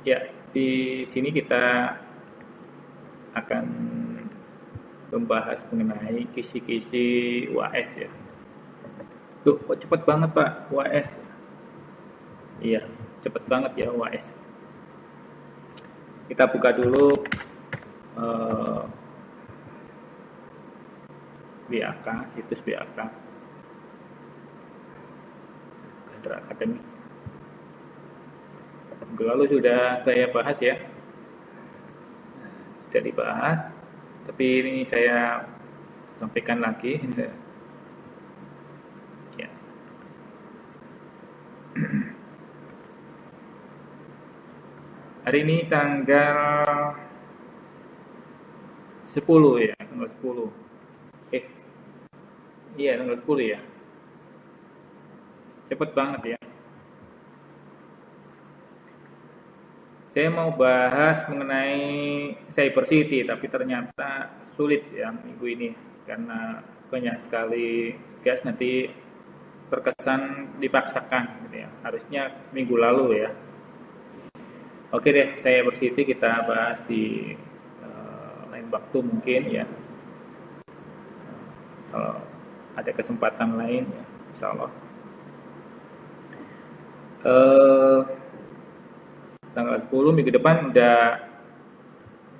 Ya, di sini kita akan membahas mengenai kisi-kisi UAS ya. Duh, kok cepet banget Pak UAS? Iya, cepet banget ya UAS. Kita buka dulu eh, BAK, situs BAK, Gendra Academy. Minggu lalu sudah saya bahas ya, sudah dibahas, tapi ini saya sampaikan lagi. Ya. Hari ini tanggal 10 ya, tanggal 10. Iya tanggal 10 ya. Cepet banget ya. Saya mau bahas mengenai Cyber City, tapi ternyata sulit ya minggu ini karena banyak sekali gas, nanti terkesan dipaksakan gitu ya. Harusnya minggu lalu ya. Oke deh, Cyber City kita bahas di lain waktu mungkin ya. Kalau ada kesempatan lain ya, insya Allah. Tanggal 10 minggu depan udah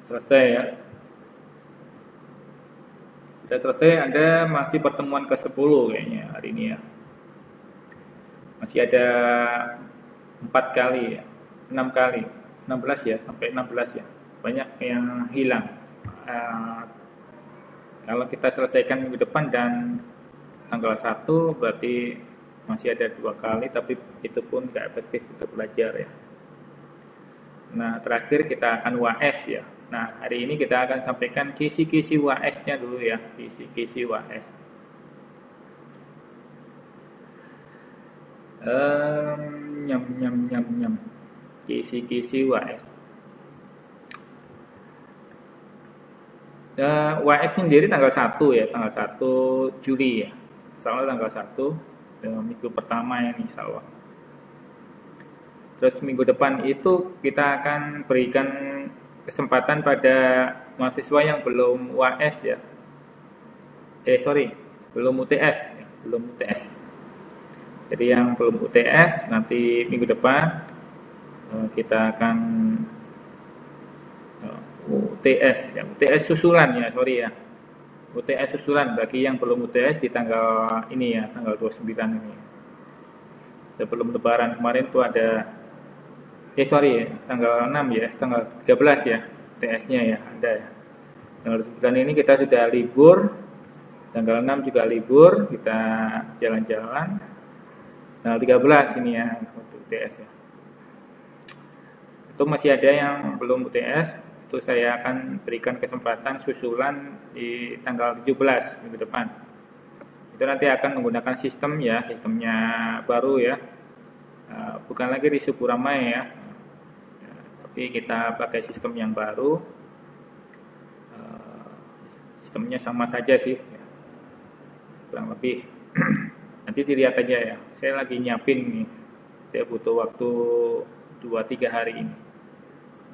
selesai ya. Udah selesai, ada masih pertemuan ke-10 kayaknya hari ini ya. Masih ada 4 kali ya, 6 kali, 16 ya, sampai 16 ya. Banyak yang hilang. Kalau kita selesaikan minggu depan dan tanggal 1 berarti masih ada 2 kali, tapi itu pun nggak efektif untuk belajar ya. Nah, terakhir kita akan UAS ya. Nah, hari ini kita akan sampaikan kisi-kisi UAS-nya dulu ya, kisi-kisi UAS. Nyam nyam nyam nyam. Kisi-kisi UAS. UAS sendiri tanggal 1 ya, tanggal 1 Juli ya. Insyaallah tanggal 1 minggu pertama ya insyaallah. Terus minggu depan itu kita akan berikan kesempatan pada mahasiswa yang belum UAS ya. Belum UTS ya, belum UTS. Jadi yang belum UTS nanti minggu depan kita akan UTS ya, UTS susulan ya, sorry ya. UTS susulan bagi yang belum UTS di tanggal ini ya, tanggal 29 ini. Sebelum lebaran kemarin tuh ada tanggal 6 ya, tanggal 13 ya, TS-nya ya, ada ya. Tanggal 9 ini kita sudah libur, tanggal 6 juga libur, kita jalan-jalan. Tanggal 13 ini ya, UTS ya. Itu masih ada yang belum UTS, itu saya akan berikan kesempatan susulan di tanggal 17 minggu depan. Itu nanti akan menggunakan sistem ya, sistemnya baru ya. Bukan lagi di Suburamai ya, tapi kita pakai sistem yang baru. Sistemnya sama saja sih ya. Kurang lebih nanti dilihat aja ya, saya lagi nyiapin nih, saya butuh waktu 2-3 hari ini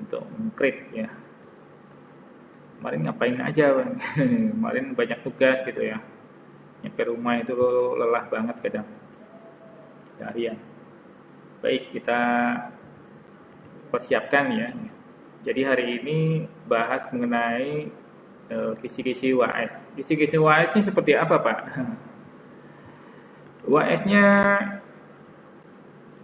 untuk meng-create ya. Kemarin ngapain aja Bang? Kemarin banyak tugas gitu ya, nyampe rumah itu lelah banget kadang harian. Baik, kita persiapkan ya. Jadi hari ini bahas mengenai kisi-kisi UAS. Kisi-kisi UAS ini seperti apa Pak? UAS-nya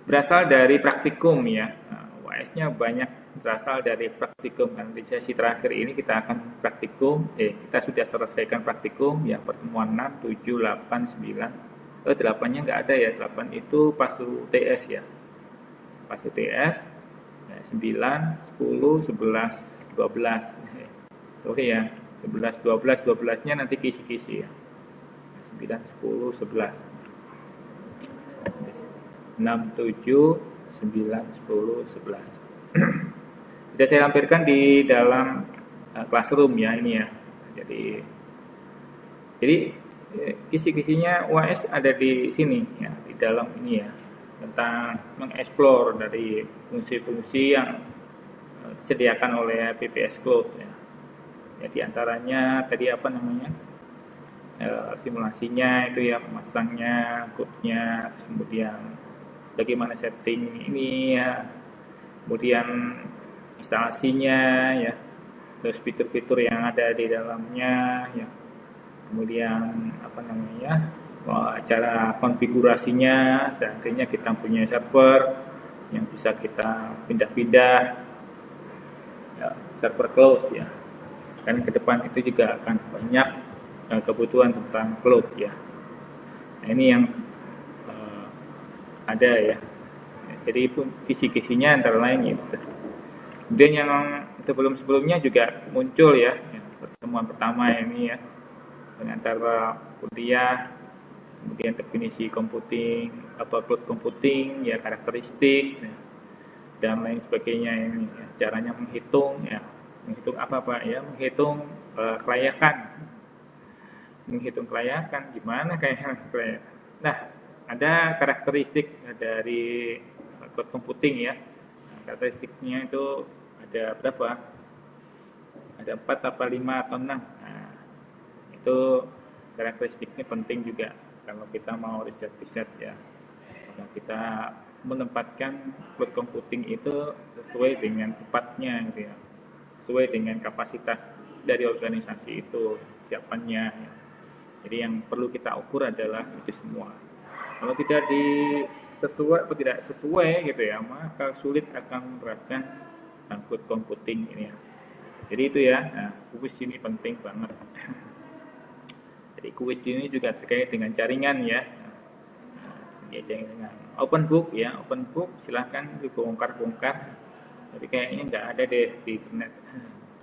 berasal dari praktikum ya. UAS-nya banyak berasal dari praktikum. Dan di sesi terakhir ini kita akan praktikum. Kita sudah selesaikan praktikum ya, pertemuan 6, 7, 8, 9. 8-nya nggak ada ya, 8 itu pas UTS ya. Pas UTS 9, 10, 11, 12. Sorry ya, 11, 12, 12-nya nanti kisi-kisi ya. 9, 10, 11. 6, 7, 9, 10, 11. Sudah saya lampirkan di dalam classroom ya ini ya. Jadi kisi-kisinya UAS ada di sini ya, di dalam ini ya, tentang mengeksplor dari fungsi-fungsi yang disediakan oleh PPS Cloud ya. Ya di antaranya tadi apa namanya? Simulasinya itu ya, memasangnya, code-nya, kemudian bagaimana setting ini ya, kemudian instalasinya ya, terus fitur-fitur yang ada di dalamnya ya, kemudian apa namanya, cara konfigurasinya. Seandainya kita punya server yang bisa kita pindah-pindah ya, server cloud ya, kan ke depan itu juga akan banyak kebutuhan tentang cloud ya. Nah, ini yang ada ya. Jadi kisi-kisinya antara lain itu. Kemudian yang sebelum-sebelumnya juga muncul ya, pertemuan pertama ini ya, antara kuliah, kemudian definisi computing, cloud computing, ya karakteristik, ya, dan lain sebagainya ini. Ya, caranya menghitung, ya, menghitung apa Pak? Ya, menghitung kelayakan, gimana kelayakan? Nah, ada karakteristik dari cloud computing ya. Karakteristiknya itu ada berapa? Ada 4 apa 5 atau 6. Nah, itu karakteristiknya penting juga kalau kita mau riset ya. Kalau kita menempatkan cloud computing itu sesuai dengan tepatnya gitu ya. Sesuai dengan kapasitas dari organisasi itu, siapannya ya. Jadi yang perlu kita ukur adalah itu semua. Kalau tidak sesuai atau tidak sesuai gitu ya, maka sulit akan menerapkan cloud computing ini ya. Jadi itu ya, nah, kuis ini penting banget. Jadi kuis ini juga terkait dengan jaringan ya. Ya dengan open book ya, open book silahkan dibongkar-bongkar. Tapi kayaknya nggak ada deh di internet.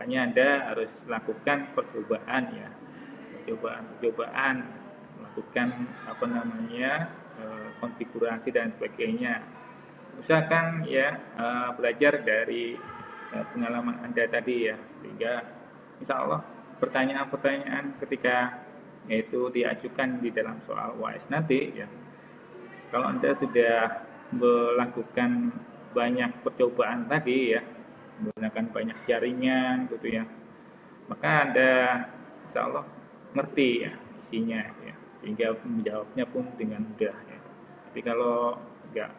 Makanya Anda harus lakukan percobaan ya, percobaan melakukan apa namanya, konfigurasi dan sebagainya. Usahakan ya belajar dari pengalaman Anda tadi ya, sehingga insya Allah pertanyaan-pertanyaan ketika yaitu diajukan di dalam soal UAS nanti ya, kalau Anda sudah melakukan banyak percobaan tadi ya, menggunakan banyak jaringan gitu ya, maka Anda insya Allah ngerti ya isinya ya, sehingga menjawabnya pun dengan mudah ya. Tapi kalau nggak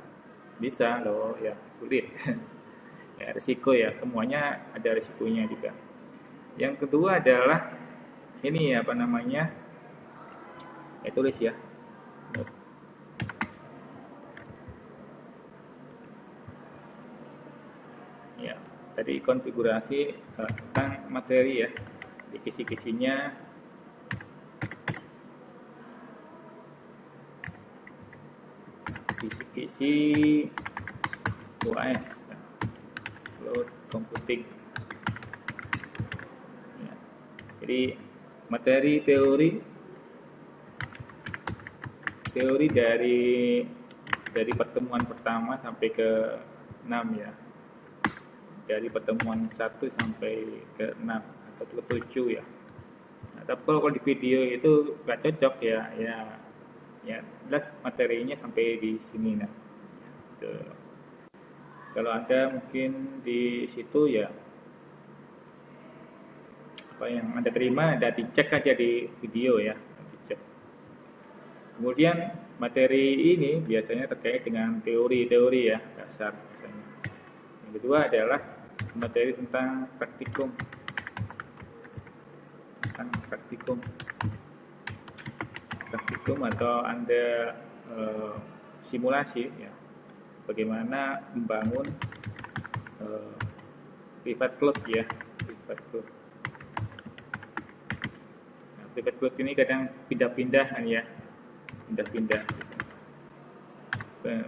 bisa loh ya sulit. Ya risiko ya, semuanya ada risikonya juga. Yang kedua adalah ini apa namanya, tulis ya. Ya, tadi konfigurasi tentang materi ya, di kisi-kisinya. Kisi-kisi UAS, cloud computing. Ya. Jadi materi teori dari pertemuan pertama sampai ke 6 ya. Dari pertemuan 1 sampai ke 6 atau ke 7 ya. Nah, tapi kalau di video itu nggak cocok ya jelas materinya sampai di sini nah. Kalau Anda mungkin di situ ya, apa yang Anda terima ada dicek aja di video ya, dicek. Kemudian materi ini biasanya terkait dengan teori-teori ya, dasar biasanya. Yang kedua adalah materi tentang praktikum. Praktikum atau Anda simulasi ya, bagaimana membangun private cloud ya, private cloud. Nah, private cloud ini kadang pindah-pindah ya,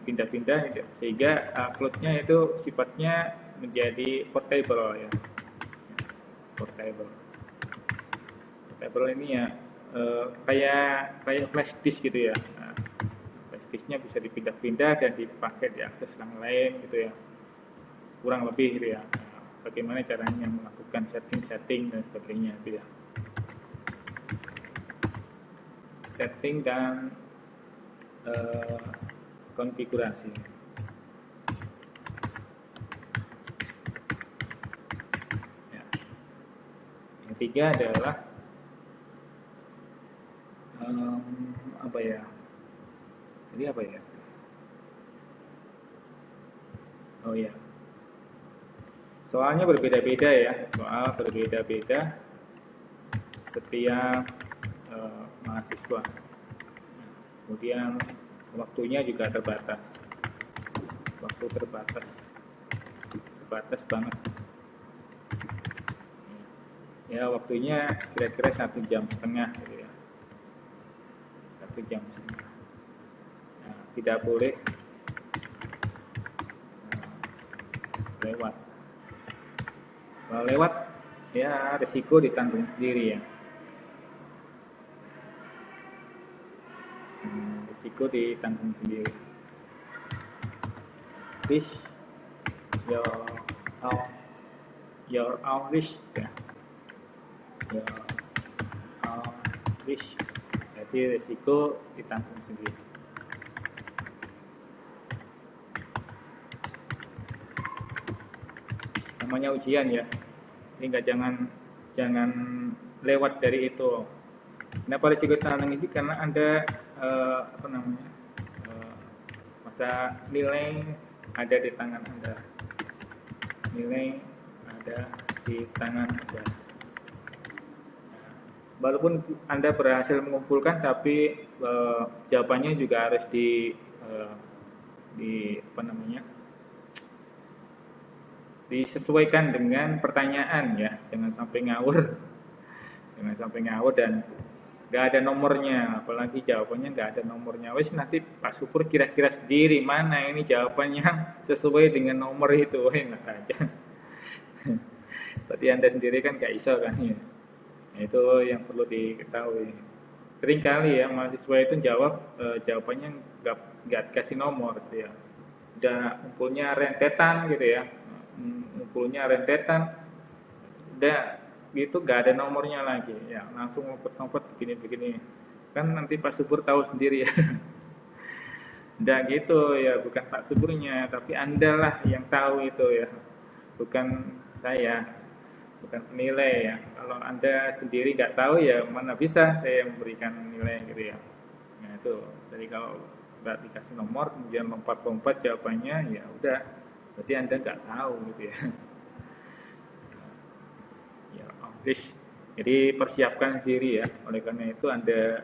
pindah-pindah sehingga cloud-nya itu sifatnya menjadi portable ya. Portable ini ya kayak flash disk gitu ya. Nah, flash disknya bisa dipindah-pindah dan dipakai diakses yang lain gitu ya, kurang lebih gitu ya. Nah, bagaimana caranya melakukan setting dan sebagainya gitu ya. Setting dan konfigurasi. ketiga adalah apa ya? Jadi apa ya? Oh ya, soalnya berbeda-beda ya, soal berbeda-beda setiap mahasiswa. Kemudian waktunya juga terbatas, waktu terbatas, terbatas banget. Ya waktunya kira-kira 1,5 jam gitu ya, 1,5 jam. Nah, tidak boleh lewat. Kalau lewat ya resiko ditanggung sendiri ya. Risiko ditanggung sendiri. Risk your own, your own risk ya. Your own risk. Jadi risiko ditanggung sendiri. Namanya ujian ya. Ini jangan lewat dari itu. Kenapa risiko ditanggung ini? Karena Anda masa nilai ada di tangan Anda. Nilai ada di tangan Anda. Walaupun Anda berhasil mengumpulkan, tapi jawabannya juga harus disesuaikan dengan pertanyaan ya. Jangan sampai ngawur. Jangan sampai ngawur dan nggak ada nomornya, apalagi jawabannya nggak ada nomornya. Wes nanti Pak Supur kira-kira sendiri mana ini jawabannya sesuai dengan nomor itu, enak aja. Berarti Anda sendiri kan nggak iso kan ya. Itu yang perlu diketahui. Seringkali ya mahasiswa itu jawabannya nggak dikasih nomor gitu ya. Udah ngumpulnya rentetan gitu ya, ngumpulnya rentetan, udah gitu gak ada nomornya lagi ya, langsung ngumpet-ngumpet begini-begini kan nanti Pak Subur tahu sendiri ya. Udah gitu ya, bukan Pak Suburnya tapi Anda lah yang tahu itu ya, bukan saya, bukan penilai ya. Kalau Anda sendiri nggak tahu ya mana bisa saya memberikan nilai gitu ya. Nah itu jadi kalau nggak dikasih nomor kemudian lompat-lompat jawabannya ya udah berarti Anda nggak tahu gitu ya. Jadi persiapkan diri ya. Oleh karena itu Anda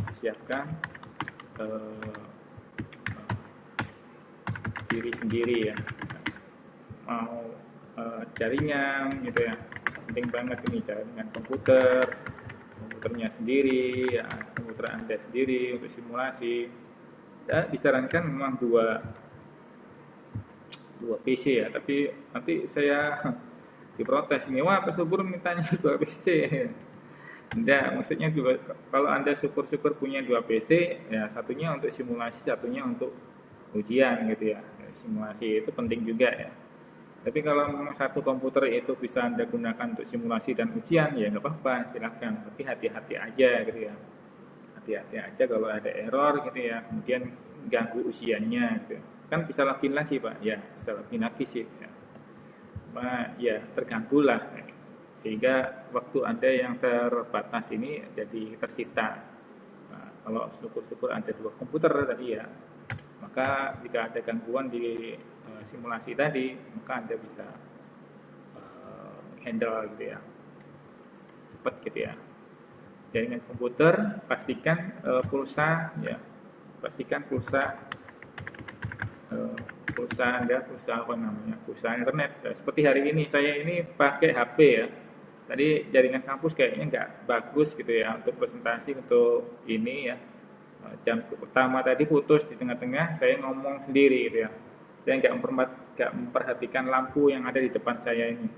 persiapkan diri sendiri ya. Mau jaringan gitu ya. Penting banget ini jaringan komputernya sendiri ya, komputer Anda sendiri untuk simulasi. Dan disarankan memang dua PC ya, tapi nanti saya diprotes ini, wah Pak Subur mintanya 2 PC. Enggak, maksudnya juga kalau Anda syukur-syukur punya 2 PC, ya satunya untuk simulasi, satunya untuk ujian gitu ya. Simulasi itu penting juga ya. Tapi kalau satu komputer itu bisa Anda gunakan untuk simulasi dan ujian, ya nggak apa-apa, silakan. Tapi hati-hati aja gitu ya. Hati-hati aja kalau ada error gitu ya, kemudian ganggu ujiannya gitu. Kan bisa login lagi Pak, ya bisa login lagi sih ya. Ya terganggu lah, sehingga waktu Anda yang terbatas ini jadi tersita. Nah, kalau syukur-syukur Anda 2 komputer tadi ya, maka jika ada gangguan di simulasi tadi, maka Anda bisa handle gitu ya, cepat gitu ya. Jaringan komputer pastikan pulsa ya, pastikan pulsa Anda, pulsa apa namanya, pulsa internet. Nah, seperti hari ini saya ini pakai HP ya. Tadi jaringan kampus kayaknya nggak bagus gitu ya untuk presentasi untuk ini ya. Jam pertama tadi putus di tengah-tengah, saya ngomong sendiri gitu ya. Saya nggak memperhatikan lampu yang ada di depan saya ini.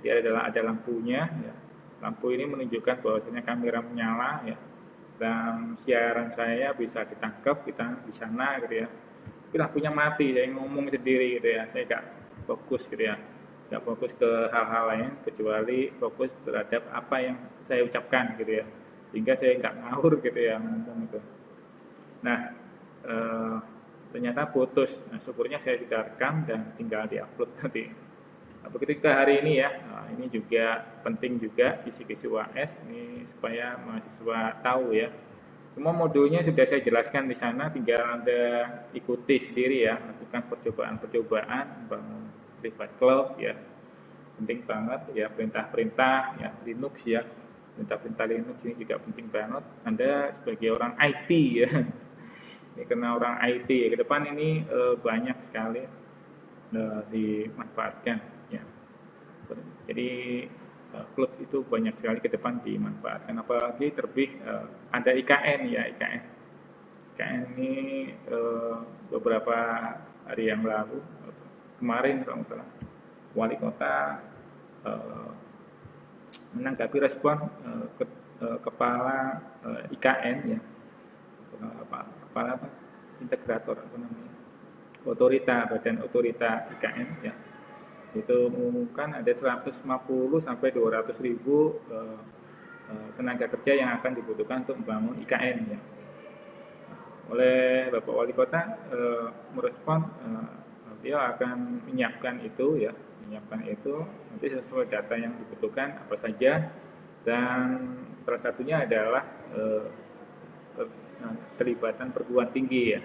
Jadi ada lampunya ya. Lampu ini menunjukkan bahwasanya kamera menyala ya. Dan siaran saya bisa ditangkap kita di sana gitu ya. Tapi lampunya mati, saya ngomong sendiri gitu ya, saya nggak fokus gitu ya, nggak fokus ke hal-hal lain kecuali fokus terhadap apa yang saya ucapkan gitu ya, sehingga saya nggak ngawur gitu ya ngomong itu. Nah ternyata putus. Nah syukurnya saya sudah rekam dan tinggal diupload nanti. Nah, begitu juga hari ini ya, nah, ini juga penting juga kisi-kisi UAS ini supaya mahasiswa tahu ya. Semua modulnya sudah saya jelaskan di sana, tinggal Anda ikuti sendiri ya, lakukan percobaan-percobaan, bangun private cloud ya, penting banget ya, perintah-perintah ya, Linux ya, perintah-perintah Linux ini juga penting banget. Anda sebagai orang IT ya, ini karena orang IT ya, ke depan ini banyak sekali dimanfaatkan ya. Jadi cloud itu banyak sekali ke depan dimanfaatkan, apalagi terbit ada IKN ya, IKN. IKN ini beberapa hari yang lalu, kemarin kalau nggak salah, wali kota menanggapi respon kepala IKN ya, kepala apa, integrator apa namanya, badan otorita IKN ya, itu mengumumkan ada 150 sampai 200 ribu tenaga kerja yang akan dibutuhkan untuk membangun IKN ya. Oleh Bapak Wali Kota merespon dia akan menyiapkan itu ya, nanti sesuai data yang dibutuhkan apa saja, dan salah satunya adalah terlibatan perguruan tinggi ya.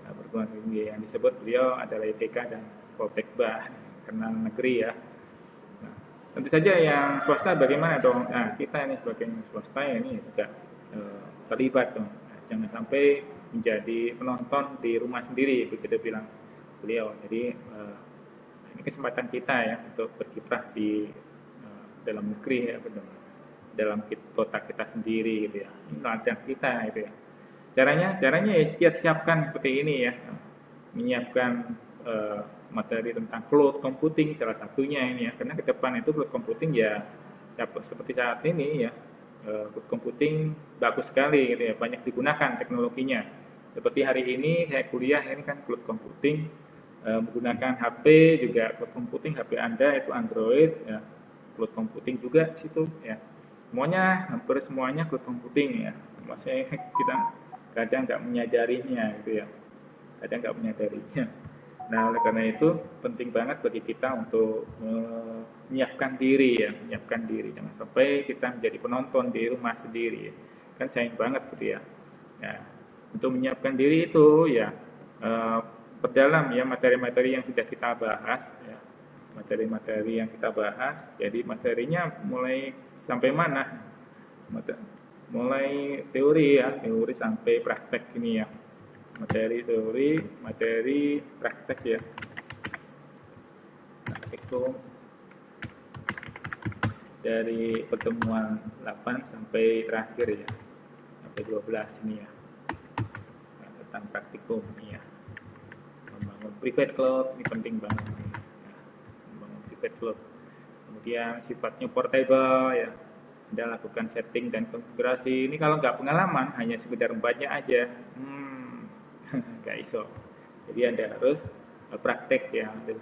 Nah, perguruan tinggi yang disebut beliau adalah ITK dan Poltekba, kenal negeri ya. Nah, tentu saja yang swasta bagaimana dong? Nah, kita ini sebagai swasta ini juga terlibat dong. Nah, jangan sampai menjadi penonton di rumah sendiri, begitu bilang beliau. Jadi ini kesempatan kita ya untuk berkiprah di dalam negeri ya, dalam kota kita sendiri gitu ya. Ini ladang kita gitu ya. Caranya ya siapkan seperti ini ya, menyiapkan materi tentang cloud computing salah satunya ini ya, karena ke depan itu cloud computing ya seperti saat ini ya, cloud computing bagus sekali gitu ya, banyak digunakan teknologinya. Seperti hari ini saya kuliah ini kan cloud computing, menggunakan HP juga cloud computing, HP Anda itu Android ya, cloud computing juga situ ya. Hampir semuanya cloud computing ya. Maksudnya kita kadang nggak menyadarinya gitu ya, Nah, oleh karena itu penting banget bagi kita untuk menyiapkan diri ya, jangan sampai kita menjadi penonton di rumah sendiri ya. Kan sayang banget gitu ya. Nah, untuk menyiapkan diri itu ya perdalam ya materi-materi yang sudah kita bahas ya, jadi materinya mulai sampai mana, mulai teori sampai praktek ini ya, materi teori, materi praktek ya, praktikum dari pertemuan 8 sampai terakhir ya, sampai 12 ini ya, tentang praktikum ini ya. Membangun private cloud ini penting banget ya. Membangun private cloud, kemudian sifatnya portable ya, Anda lakukan setting dan konfigurasi. Ini kalau nggak pengalaman, hanya sekedar membaca aja, nggak iso. Jadi Anda harus praktek ya, dan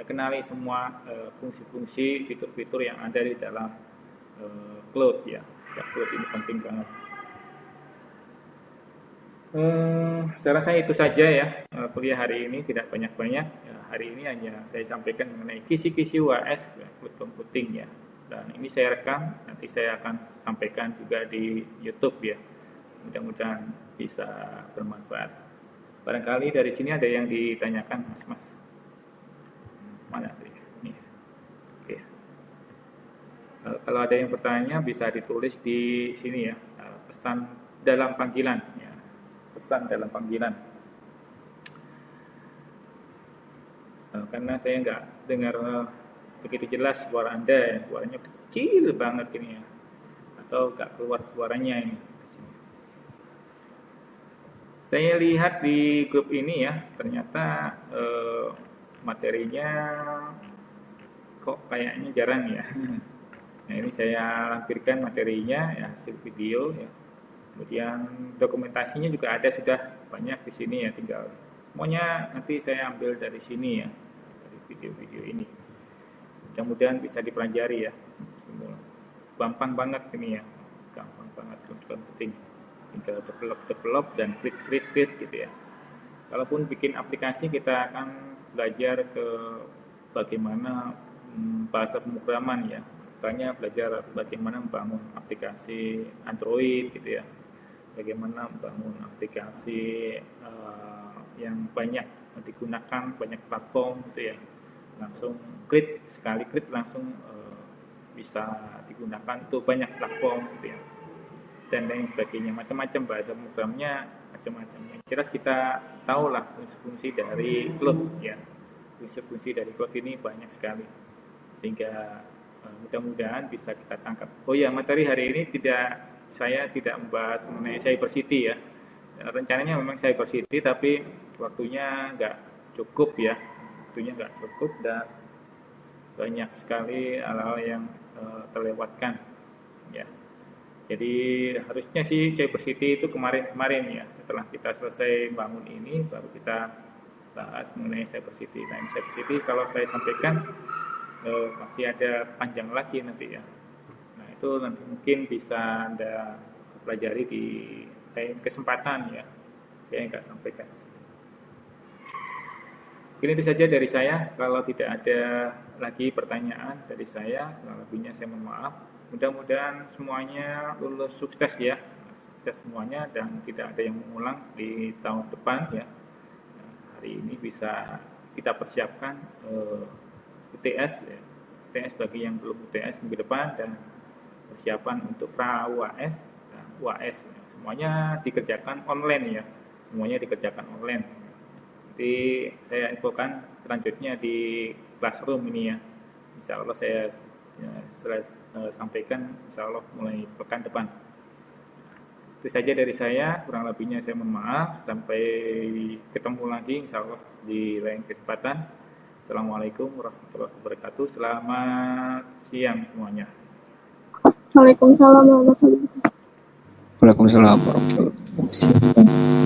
kenali semua fungsi-fungsi, fitur-fitur yang ada di dalam cloud ya. Cloud ini penting banget. Saya rasa itu saja ya kuliah hari ini, tidak banyak-banyak ya, hari ini hanya saya sampaikan mengenai kisi-kisi UAS ya, cloud computing ya, dan ini saya rekam, nanti saya akan sampaikan juga di YouTube ya, mudah-mudahan bisa bermanfaat. Barangkali dari sini ada yang ditanyakan mas mana ini. Oke. Kalau ada yang bertanya bisa ditulis di sini ya, pesan dalam panggilan ya. Karena saya nggak dengar begitu jelas suara Anda, suaranya kecil banget ini ya, atau nggak keluar suaranya ini. Saya lihat di grup ini ya, ternyata materinya kok kayaknya jarang ya. Nah, ini saya lampirkan materinya ya, hasil video ya. Kemudian dokumentasinya juga ada sudah banyak di sini ya, tinggal semuanya nanti saya ambil dari sini ya, dari video-video ini. Mudah-mudahan bisa dipelajari ya. Gampang banget ini ya, gampang banget, penting. Tinggal develop dan create gitu ya. Kalaupun bikin aplikasi kita akan belajar ke bagaimana bahasa pemrograman ya. Misalnya belajar bagaimana membangun aplikasi Android gitu ya, bagaimana membangun aplikasi yang banyak digunakan, banyak platform gitu ya, langsung sekali klik langsung bisa digunakan untuk banyak platform gitu ya, dan lain sebagainya, macam-macam bahasa programnya, macam-macam. Yang jelas kita tahulah fungsi-fungsi dari cloud ya, fungsi-fungsi dari cloud ini banyak sekali, sehingga mudah-mudahan bisa kita tangkap. Oh ya, materi hari ini saya tidak membahas mengenai cyber city ya. Rencananya memang cyber city, tapi waktunya nggak cukup ya, waktunya nggak cukup dan banyak sekali hal-hal yang terlewatkan ya. Jadi harusnya sih cyber city itu kemarin ya, setelah kita selesai bangun ini baru kita bahas mengenai cyber city. Nah, cyber city kalau saya sampaikan masih ada panjang lagi nanti ya. Nah, itu nanti mungkin bisa Anda pelajari di lain kesempatan ya. Saya nggak sampaikan. Ini itu saja dari saya. Kalau tidak ada lagi pertanyaan dari saya, kurang lebihnya saya mohon maaf. Mudah-mudahan semuanya lulus sukses ya, sukses semuanya dan tidak ada yang mengulang di tahun depan ya. Nah, hari ini bisa kita persiapkan UTS ya. UTS bagi yang belum UTS minggu depan dan persiapan untuk pra UAS dan UAS ya. Semuanya dikerjakan online ya, semuanya dikerjakan online. Jadi saya infokan selanjutnya di classroom ini ya, insya Allah saya sampaikan insya Allah mulai pekan depan. Itu saja dari saya, kurang lebihnya saya mohon maaf. Sampai ketemu lagi insya Allah di lain kesempatan. Assalamualaikum warahmatullahi wabarakatuh. Selamat siang semuanya. Waalaikumsalam warahmatullahi wabarakatuh. Waalaikumsalam warahmatullahi wabarakatuh.